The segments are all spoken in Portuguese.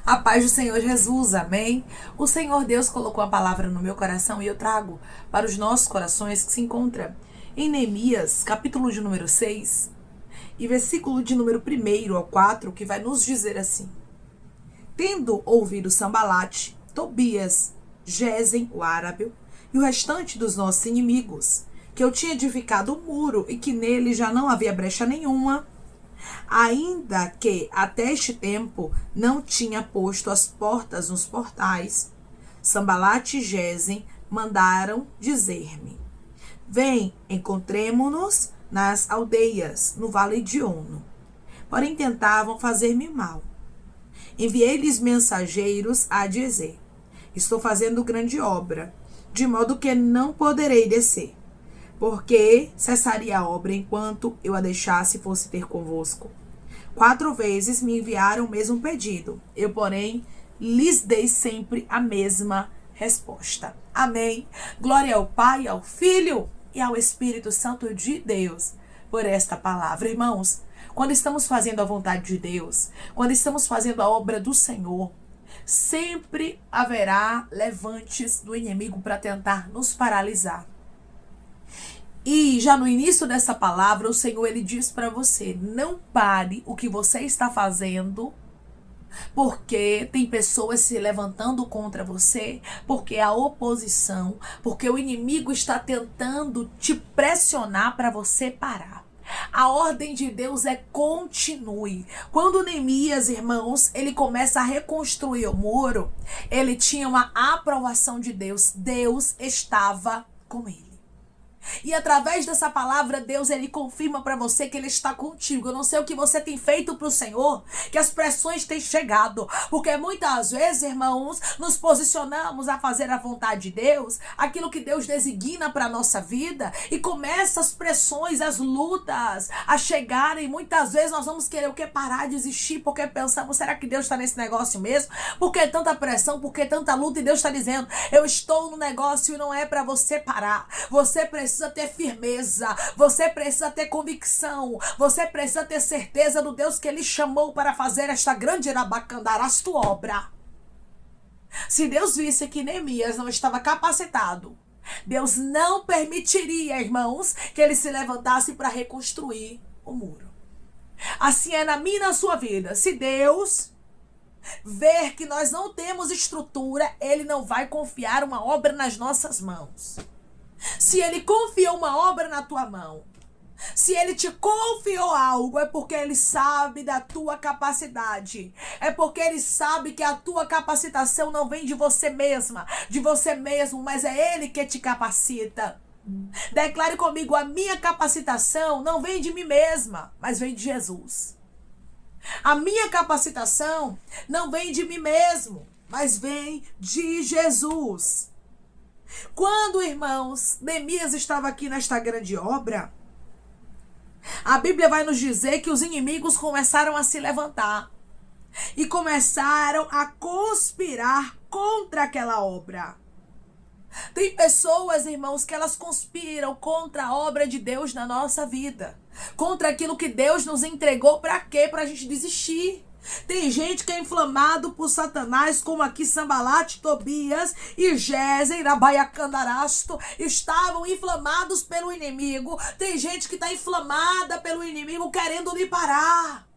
A paz do Senhor Jesus, amém? O Senhor Deus colocou a palavra no meu coração e eu trago para os nossos corações, que se encontra em Neemias, capítulo de número 6 e versículo de número 1 ao 4, que vai nos dizer assim: Tendo ouvido Sambalate, Tobias, Gesem, o árabe, e o restante dos nossos inimigos, que eu tinha edificado o muro e que nele já não havia brecha nenhuma, ainda que até este tempo não tinha posto as portas nos portais, Sambalate e Gesem mandaram dizer-me: Vem, encontremo-nos nas aldeias, no vale de Ono. Porém tentavam fazer-me mal. Enviei-lhes mensageiros a dizer: Estou fazendo grande obra, de modo que não poderei descer, porque cessaria a obra enquanto eu a deixasse e fosse ter convosco. 4 vezes me enviaram o mesmo pedido. Eu, porém, lhes dei sempre a mesma resposta. Amém. Glória ao Pai, ao Filho e ao Espírito Santo de Deus por esta palavra. Irmãos, quando estamos fazendo a vontade de Deus, quando estamos fazendo a obra do Senhor, sempre haverá levantes do inimigo para tentar nos paralisar. E já no início dessa palavra, o Senhor ele diz para você: não pare o que você está fazendo, porque tem pessoas se levantando contra você, porque a oposição, porque o inimigo está tentando te pressionar para você parar. A ordem de Deus é continue. Quando Neemias, irmãos, ele começa a reconstruir o muro, ele tinha uma aprovação de Deus. Deus estava com ele. E através dessa palavra, Deus, ele confirma para você que ele está contigo. Eu não sei o que você tem feito para o Senhor, que as pressões têm chegado. Porque muitas vezes, irmãos, nos posicionamos a fazer a vontade de Deus, aquilo que Deus designa para a nossa vida, e começam as pressões, as lutas a chegarem. Muitas vezes nós vamos querer o quê? Parar, desistir, porque pensamos: será que Deus está nesse negócio mesmo? Por que tanta pressão? Por que tanta luta? E Deus está dizendo: eu estou no negócio e não é para você parar. Você precisa ter firmeza, você precisa ter convicção, você precisa ter certeza do Deus que ele chamou para fazer esta grande irabacandarasto obra. Se Deus visse que Neemias não estava capacitado, Deus não permitiria, irmãos, que ele se levantasse para reconstruir o muro. Assim é na minha e na sua vida. Se Deus ver que nós não temos estrutura, ele não vai confiar uma obra nas nossas mãos. Se ele confiou uma obra na tua mão, se ele te confiou algo, é porque ele sabe da tua capacidade. É porque ele sabe que a tua capacitação não vem de você mesma, de você mesmo, mas é ele que te capacita. Declare comigo: a minha capacitação não vem de mim mesma, mas vem de Jesus. A minha capacitação não vem de mim mesmo, mas vem de Jesus. Quando, irmãos, Neemias estava aqui nesta grande obra, a Bíblia vai nos dizer que os inimigos começaram a se levantar e começaram a conspirar contra aquela obra. Tem pessoas, irmãos, que elas conspiram contra a obra de Deus na nossa vida, contra aquilo que Deus nos entregou. Para quê? Para a gente desistir. Tem gente que é inflamado por Satanás, como aqui Sambalate, Tobias e Gesem, Rabaiacandarasto, estavam inflamados pelo inimigo. Tem gente que está inflamada pelo inimigo, querendo lhe parar,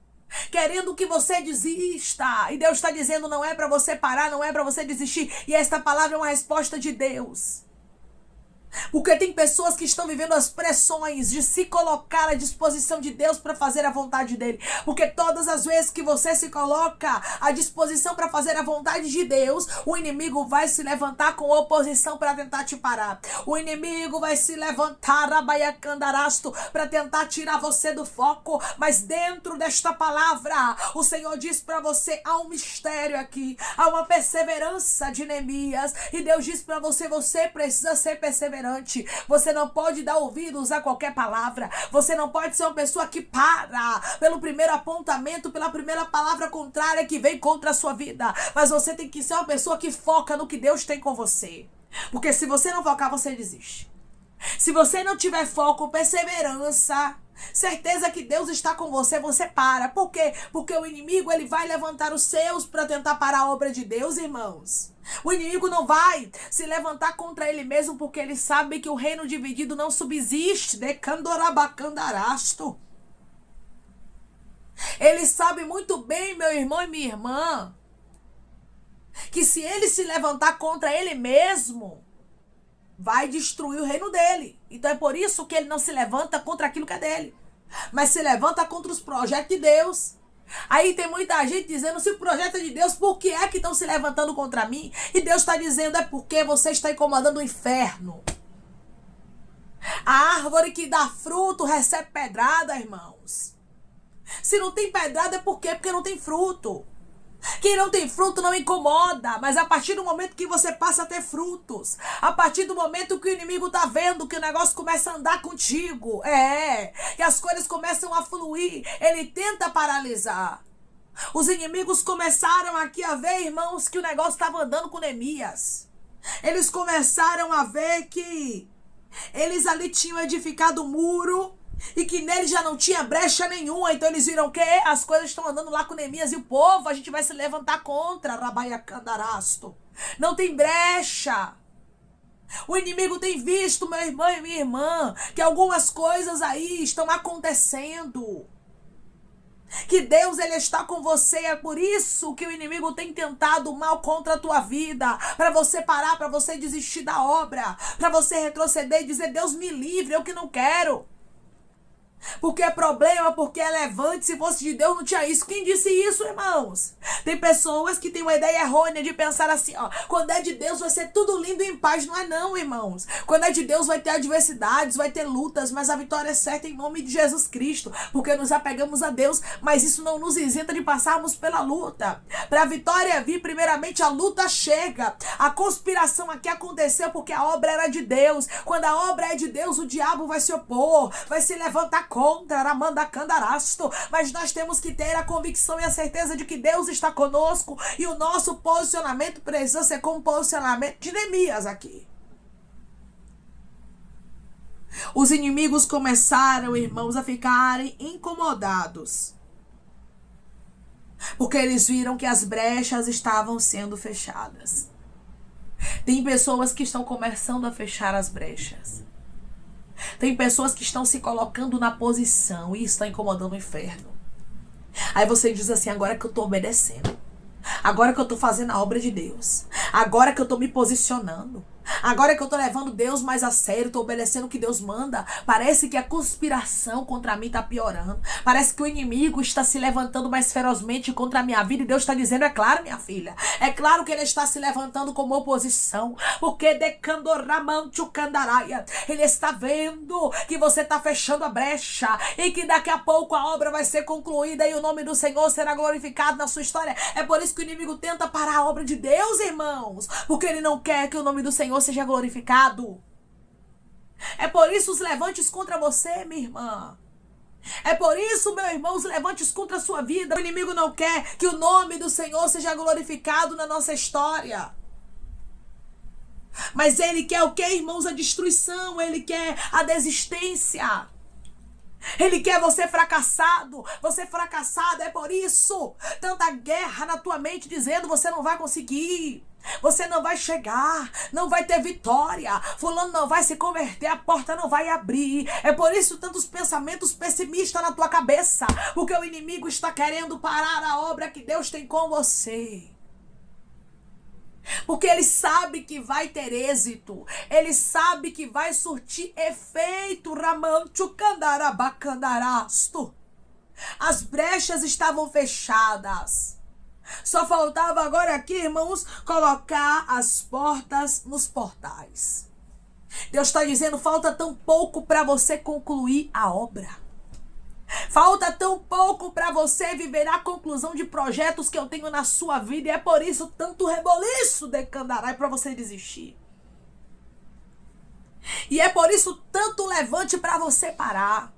querendo que você desista. E Deus está dizendo: não é para você parar, não é para você desistir. E esta palavra é uma resposta de Deus. Porque tem pessoas que estão vivendo as pressões de se colocar à disposição de Deus para fazer a vontade dele. Porque todas as vezes que você se coloca à disposição para fazer a vontade de Deus, o inimigo vai se levantar com oposição para tentar te parar. O inimigo vai se levantar, Rabaiacandarasto, para tentar tirar você do foco. Mas dentro desta palavra, o Senhor diz para você: há um mistério aqui, há uma perseverança de Neemias. E Deus diz para você: você precisa ser perseverante. Você não pode dar ouvidos a qualquer palavra. Você não pode ser uma pessoa que para pelo primeiro apontamento, pela primeira palavra contrária que vem contra a sua vida. Mas você tem que ser uma pessoa que foca no que Deus tem com você. Porque se você não focar, você desiste. Se você não tiver foco, perseverança, certeza que Deus está com você, você para. Por quê? Porque o inimigo, ele vai levantar os seus para tentar parar a obra de Deus, irmãos. O inimigo não vai se levantar contra ele mesmo, porque ele sabe que o reino dividido não subsiste. Decandorabacandarasto. Ele sabe muito bem, meu irmão e minha irmã, que se ele se levantar contra ele mesmo, vai destruir o reino dele. Então é por isso que ele não se levanta contra aquilo que é dele, mas se levanta contra os projetos de Deus. Aí tem muita gente dizendo, se o projeto é de Deus, por que é que estão se levantando contra mim? E Deus está dizendo, é porque você está incomodando o inferno. A árvore que dá fruto recebe pedrada, irmãos. Se não tem pedrada é por quê? Porque não tem fruto. Quem não tem fruto não incomoda, mas a partir do momento que você passa a ter frutos, a partir do momento que o inimigo tá vendo que o negócio começa a andar contigo, que as coisas começam a fluir, ele tenta paralisar. Os inimigos começaram aqui a ver, irmãos, que o negócio estava andando com Neemias. Eles começaram a ver que eles ali tinham edificado um muro e que nele já não tinha brecha nenhuma. Então eles viram que as coisas estão andando lá com Neemias e o povo, a gente vai se levantar contra Rabaiacandarasto. Não tem brecha. O inimigo tem visto, meu irmão e minha irmã, que algumas coisas aí estão acontecendo, que Deus, ele está com você. É por isso que o inimigo tem tentado mal contra a tua vida, para você parar, para você desistir da obra, para você retroceder e dizer, Deus me livre, eu que não quero. Porque é problema, porque é levante. Se fosse de Deus não tinha isso. Quem disse isso, irmãos? Tem pessoas que têm uma ideia errônea de pensar assim, quando é de Deus vai ser tudo lindo e em paz. Não é não, irmãos. Quando é de Deus vai ter adversidades, vai ter lutas, mas a vitória é certa em nome de Jesus Cristo, porque nos apegamos a Deus, mas isso não nos isenta de passarmos pela luta. Para a vitória vir, primeiramente a luta chega. A conspiração aqui aconteceu porque a obra era de Deus. Quando a obra é de Deus, o diabo vai se opor, vai se levantar contra Ramandacandarasto, mas nós temos que ter a convicção e a certeza de que Deus está conosco, e o nosso posicionamento precisa ser como o posicionamento de Neemias aqui. Os inimigos começaram, irmãos, a ficarem incomodados, porque eles viram que as brechas estavam sendo fechadas. Tem pessoas que estão começando a fechar as brechas. Tem pessoas que estão se colocando na posição e estão incomodando o inferno. Aí você diz assim, agora que eu estou obedecendo, agora que eu estou fazendo a obra de Deus, agora que eu estou me posicionando, agora que eu estou levando Deus mais a sério, estou obedecendo o que Deus manda, parece que a conspiração contra mim está piorando. Parece que o inimigo está se levantando mais ferozmente contra a minha vida. E Deus está dizendo, é claro, minha filha, é claro que ele está se levantando como oposição, porque Decandoramantucandaraia, ele está vendo que você está fechando a brecha e que daqui a pouco a obra vai ser concluída e o nome do Senhor será glorificado na sua história. É por isso que o inimigo tenta parar a obra de Deus, irmãos, porque ele não quer que o nome do Senhor seja glorificado. É por isso os levantes contra você, minha irmã. É por isso, meu irmão, os levantes contra a sua vida. O inimigo não quer que o nome do Senhor seja glorificado na nossa história. Mas ele quer o que, irmãos? A destruição. Ele quer a desistência. Ele quer você fracassado. Você fracassado, é por isso tanta guerra na tua mente dizendo, você não vai conseguir, você não vai chegar, não vai ter vitória, fulano não vai se converter, a porta não vai abrir. É por isso tantos pensamentos pessimistas na tua cabeça, porque o inimigo está querendo parar a obra que Deus tem com você. Porque ele sabe que vai ter êxito. Ele sabe que vai surtir efeito. Ramantucandarabacandarasto. As brechas estavam fechadas. Só faltava agora aqui, irmãos, colocar as portas nos portais. Deus está dizendo, falta tão pouco para você concluir a obra. Falta tão pouco para você viver a conclusão de projetos que eu tenho na sua vida. E é por isso tanto reboliço de Candarai para você desistir. E é por isso tanto levante para você parar.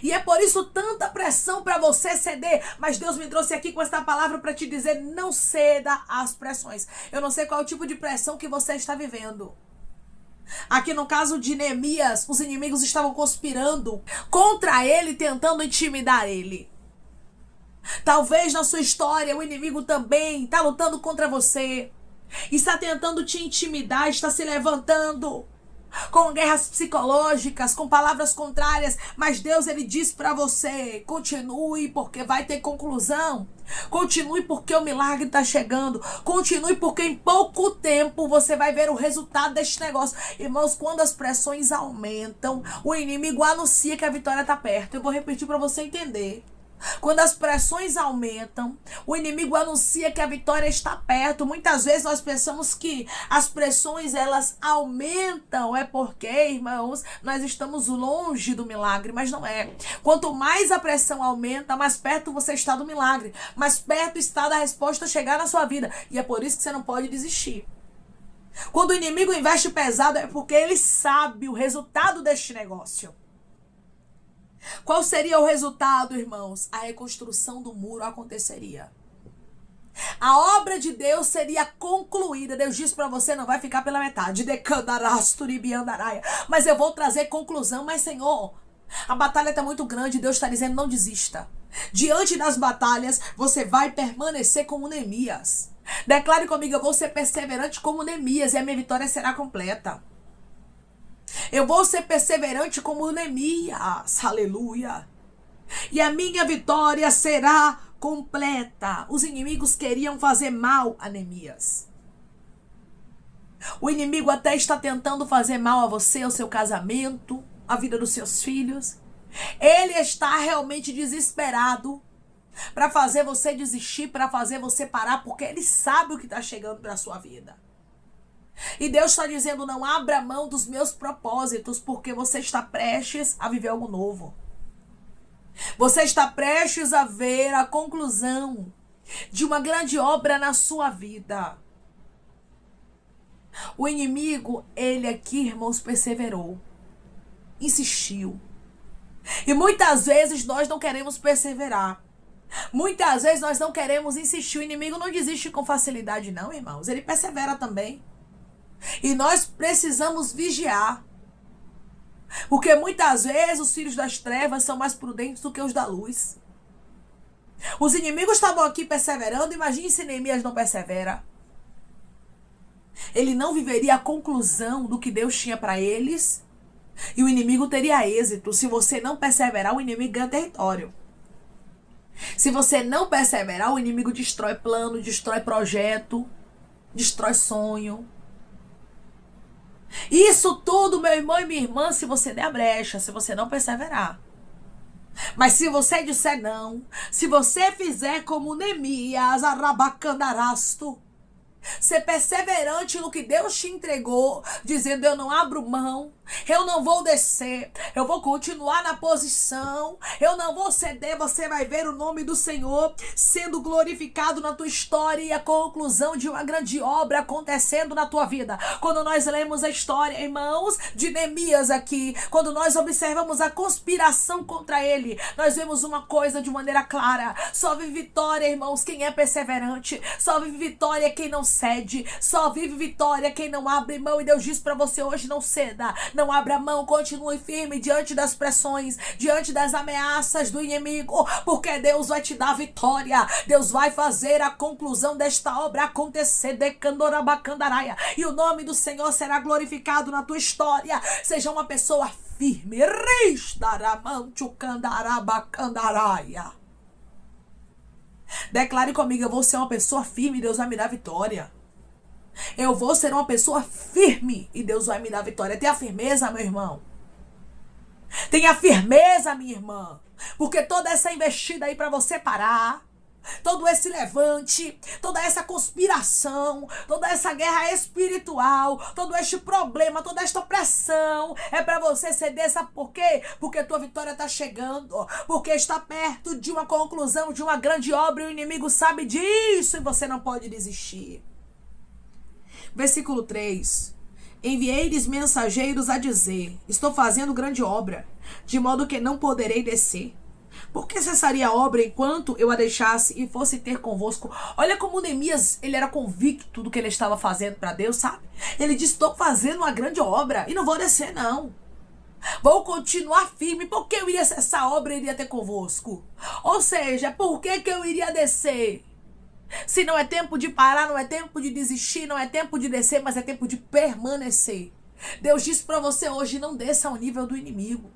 E é por isso tanta pressão para você ceder. Mas Deus me trouxe aqui com esta palavra para te dizer, não ceda às pressões. Eu não sei qual é o tipo de pressão que você está vivendo. Aqui no caso de Neemias, os inimigos estavam conspirando contra ele, tentando intimidar ele. Talvez na sua história o inimigo também está lutando contra você. Está tentando te intimidar, está se levantando com guerras psicológicas, com palavras contrárias, mas Deus, ele diz para você: continue, porque vai ter conclusão. Continue, porque o milagre está chegando. Continue, porque em pouco tempo você vai ver o resultado deste negócio. Irmãos, quando as pressões aumentam, o inimigo anuncia que a vitória está perto. Eu vou repetir para você entender. Quando as pressões aumentam, o inimigo anuncia que a vitória está perto. Muitas vezes nós pensamos que as pressões, elas aumentam, é porque, irmãos, nós estamos longe do milagre, mas não é. Quanto mais a pressão aumenta, mais perto você está do milagre, mais perto está da resposta chegar na sua vida. E é por isso que você não pode desistir. Quando o inimigo investe pesado, é porque ele sabe o resultado deste negócio. Qual seria o resultado, irmãos? A reconstrução do muro aconteceria. A obra de Deus seria concluída. Deus diz para você: não vai ficar pela metade. Mas eu vou trazer conclusão. Mas, Senhor, a batalha está muito grande. Deus está dizendo: não desista. Diante das batalhas, você vai permanecer como Neemias. Declare comigo: eu vou ser perseverante como Neemias e a minha vitória será completa. Eu vou ser perseverante como Neemias, aleluia. E a minha vitória será completa. Os inimigos queriam fazer mal a Neemias. O inimigo até está tentando fazer mal a você, ao seu casamento, a vida dos seus filhos. Ele está realmente desesperado para fazer você desistir, para fazer você parar, porque ele sabe o que está chegando para a sua vida. E Deus está dizendo: não abra mão dos meus propósitos, porque você está prestes a viver algo novo. Você está prestes a ver a conclusão de uma grande obra na sua vida. O inimigo, ele aqui, irmãos, perseverou, insistiu. E muitas vezes nós não queremos perseverar. Muitas vezes nós não queremos insistir. O inimigo não desiste com facilidade, não, irmãos. Ele persevera também. E nós precisamos vigiar. Porque muitas vezes os filhos das trevas são mais prudentes do que os da luz. Os inimigos estavam aqui perseverando. Imagine se Neemias não persevera. Ele não viveria a conclusão do que Deus tinha para eles. E o inimigo teria êxito. Se você não perseverar, o inimigo ganha território. Se você não perseverar, o inimigo destrói plano, destrói projeto, destrói sonho. Isso tudo, meu irmão e minha irmã, se você der a brecha, se você não perseverar. Mas se você disser não, se você fizer como Neemias, arabacandarasto, ser perseverante no que Deus te entregou, dizendo: eu não abro mão, eu não vou descer, eu vou continuar na posição, eu não vou ceder. Você vai ver o nome do Senhor sendo glorificado na tua história e a conclusão de uma grande obra acontecendo na tua vida. Quando nós lemos a história, irmãos, de Neemias aqui, quando nós observamos a conspiração contra ele, nós vemos uma coisa de maneira clara: só vive vitória, irmãos, quem é perseverante. Só vive vitória quem não cede. Só vive vitória quem não abre mão. E Deus diz para você hoje: não ceda, não abra mão, continue firme diante das pressões, diante das ameaças do inimigo, porque Deus vai te dar vitória. Deus vai fazer a conclusão desta obra acontecer, decandorabacandaraia, e o nome do Senhor será glorificado na tua história. Seja uma pessoa firme. Risdaramanchucandarabacandaraia. Declare comigo: eu vou ser uma pessoa firme e Deus vai me dar vitória. Eu vou ser uma pessoa firme e Deus vai me dar vitória. Tenha firmeza, meu irmão. Tenha firmeza, minha irmã. Porque toda essa investida aí para você parar, todo esse levante, toda essa conspiração, toda essa guerra espiritual, todo este problema, toda esta pressão, é para você ceder. Sabe por quê? Porque tua vitória está chegando, porque está perto de uma conclusão de uma grande obra, e o inimigo sabe disso e você não pode desistir. Versículo 3. Enviei-lhes mensageiros a dizer: estou fazendo grande obra, de modo que não poderei descer. Por que cessaria a obra enquanto eu a deixasse e fosse ter convosco? Olha como Neemias, ele era convicto do que ele estava fazendo para Deus, sabe? Ele disse, estou fazendo uma grande obra e não vou descer não. Vou continuar firme, porque eu iria cessar a obra e iria ter convosco. Ou seja, por que eu iria descer? Se não é tempo de parar, não é tempo de desistir, não é tempo de descer, mas é tempo de permanecer. Deus diz para você hoje, não desça ao nível do inimigo,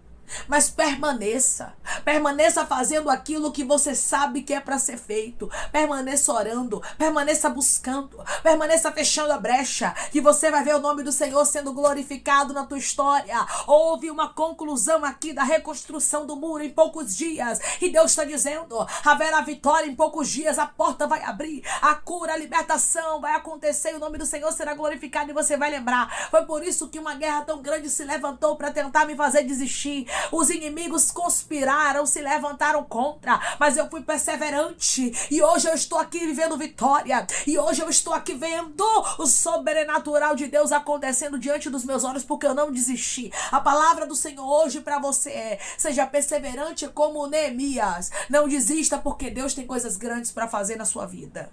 mas permaneça. Permaneça fazendo aquilo que você sabe que é para ser feito. Permaneça orando, permaneça buscando, permaneça fechando a brecha, que você vai ver o nome do Senhor sendo glorificado na tua história. Houve uma conclusão aqui da reconstrução do muro em poucos dias, e Deus está dizendo, haverá vitória em poucos dias, a porta vai abrir, a cura, a libertação vai acontecer, e o nome do Senhor será glorificado, e você vai lembrar, foi por isso que uma guerra tão grande se levantou para tentar me fazer desistir. Os inimigos conspiraram, se levantaram contra, mas eu fui perseverante, e hoje eu estou aqui vivendo vitória, e hoje eu estou aqui vendo o sobrenatural de Deus acontecendo diante dos meus olhos, porque eu não desisti. A palavra do Senhor hoje para você é, seja perseverante como Neemias, não desista, porque Deus tem coisas grandes para fazer na sua vida.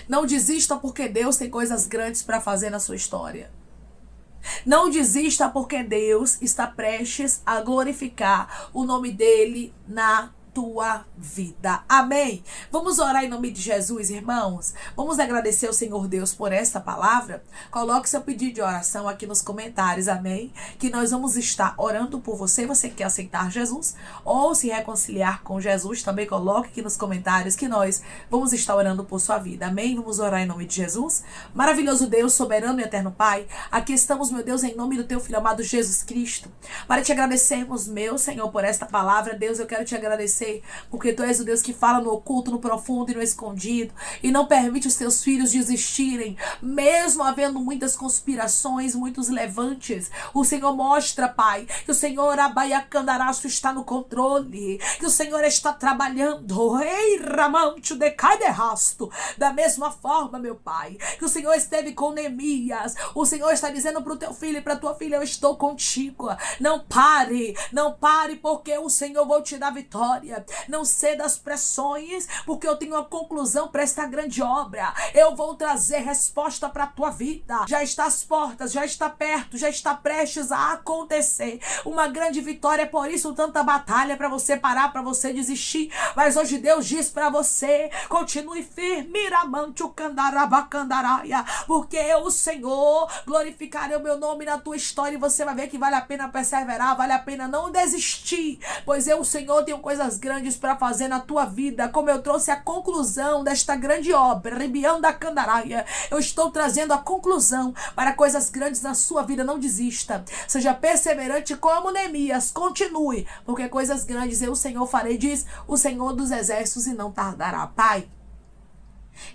Não desista, porque Deus tem coisas grandes para fazer na sua história. Não desista, porque Deus está prestes a glorificar o nome dele na tua vida. Amém? Vamos orar em nome de Jesus, irmãos. Vamos agradecer ao Senhor Deus por esta palavra. Coloque seu pedido de oração aqui nos comentários, amém? Que nós vamos estar orando por você. Você quer aceitar Jesus ou se reconciliar com Jesus, também coloque aqui nos comentários que nós vamos estar orando por sua vida, amém? Vamos orar em nome de Jesus. Maravilhoso Deus, soberano e eterno Pai, aqui estamos, meu Deus, em nome do teu Filho amado Jesus Cristo, para te agradecermos, meu Senhor, por esta palavra. Deus, eu quero te agradecer porque tu és o Deus que fala no oculto, no profundo e no escondido, e não permite os teus filhos desistirem, mesmo havendo muitas conspirações, muitos levantes. O Senhor mostra, Pai, que o Senhor Abaiacandaraço está no controle, que o Senhor está trabalhando. Ei, Ramante de cai de rasto. Da mesma forma, meu Pai, que o Senhor esteve com Neemias, o Senhor está dizendo para o teu filho e para a tua filha, eu estou contigo. Não pare, não pare, porque o Senhor vai te dar vitória. Não ceda às pressões, porque eu tenho uma conclusão para esta grande obra. Eu vou trazer resposta para a tua vida. Já está às portas, já está perto, já está prestes a acontecer uma grande vitória. Por isso tanta batalha para você parar, para você desistir. Mas hoje Deus diz para você, continue firme, Ramante o Candarabacandaraia, porque eu, o Senhor, glorificarei o meu nome na tua história, e você vai ver que vale a pena perseverar, vale a pena não desistir, pois eu, o Senhor, tenho coisas grandes para fazer na tua vida. Como eu trouxe a conclusão desta grande obra, Ribião da Candaraia, eu estou trazendo a conclusão para coisas grandes na sua vida. Não desista, seja perseverante como Neemias, continue, porque coisas grandes eu, o Senhor, farei, diz o Senhor dos exércitos, e não tardará. Pai,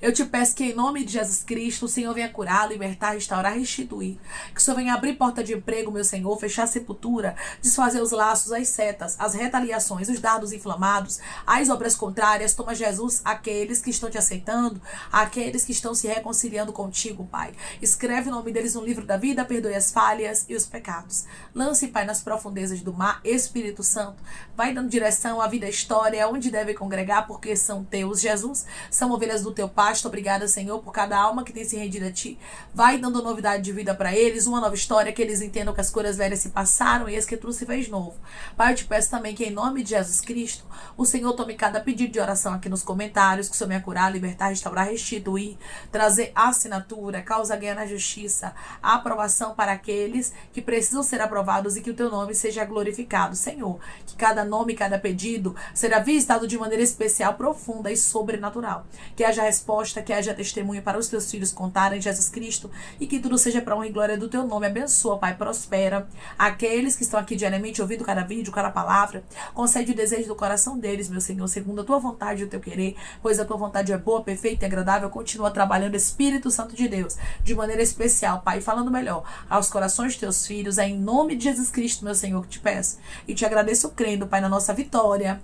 eu te peço que em nome de Jesus Cristo o Senhor venha curar, libertar, restaurar, restituir. Que o Senhor venha abrir porta de emprego, meu Senhor, fechar a sepultura, desfazer os laços, as setas, as retaliações, os dardos inflamados, as obras contrárias. Toma, Jesus, aqueles que estão te aceitando, aqueles que estão se reconciliando contigo, Pai. Escreve o nome deles no livro da vida, perdoe as falhas e os pecados. Lance, Pai, nas profundezas do mar. Espírito Santo, vai dando direção à vida, à história, onde deve congregar, porque são teus, Jesus. São ovelhas do teu pasto. Obrigada, Senhor, por cada alma que tem se rendido a ti. Vai dando novidade de vida para eles, uma nova história, que eles entendam que as coisas velhas se passaram e esse que tudo se fez novo. Pai, eu te peço também que em nome de Jesus Cristo, o Senhor tome cada pedido de oração aqui nos comentários, que o Senhor venha curar, libertar, restaurar, restituir, trazer assinatura, causa ganha na justiça, a aprovação para aqueles que precisam ser aprovados, e que o teu nome seja glorificado, Senhor. Que cada nome, cada pedido será visitado de maneira especial, profunda e sobrenatural. Que haja resposta, que haja testemunho para os teus filhos contarem Jesus Cristo, e que tudo seja para honra e glória do teu nome. Abençoa, Pai, prospera aqueles que estão aqui diariamente ouvindo cada vídeo, cada palavra. Concede o desejo do coração deles, meu Senhor, segundo a tua vontade e o teu querer, pois a tua vontade é boa, perfeita e agradável. Continua trabalhando, Espírito Santo de Deus, de maneira especial, Pai, falando melhor aos corações de teus filhos. É em nome de Jesus Cristo, meu Senhor, que te peço e te agradeço crendo, Pai, na nossa vitória.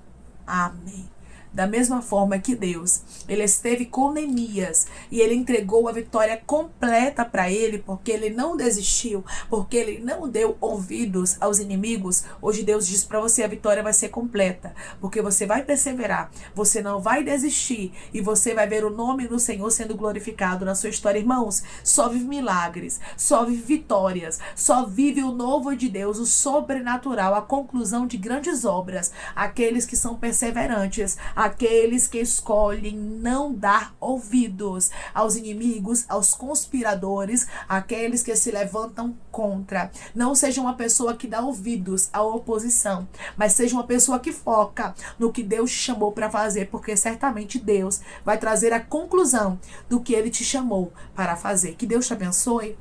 Amém. Da mesma forma que Deus, ele esteve com Neemias e ele entregou a vitória completa para ele, porque ele não desistiu, porque ele não deu ouvidos aos inimigos. Hoje Deus diz para você: a vitória vai ser completa, porque você vai perseverar, você não vai desistir e você vai ver o nome do Senhor sendo glorificado na sua história. Irmãos, só vive milagres, só vive vitórias, só vive o novo de Deus, o sobrenatural, a conclusão de grandes obras, aqueles que são perseverantes, aqueles que escolhem não dar ouvidos aos inimigos, aos conspiradores, aqueles que se levantam contra. Não seja uma pessoa que dá ouvidos à oposição, mas seja uma pessoa que foca no que Deus te chamou para fazer, porque certamente Deus vai trazer a conclusão do que Ele te chamou para fazer. Que Deus te abençoe.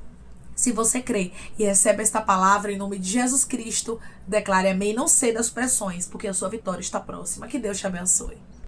Se você crê e recebe esta palavra em nome de Jesus Cristo, declare amém. Não ceda às pressões, porque a sua vitória está próxima. Que Deus te abençoe.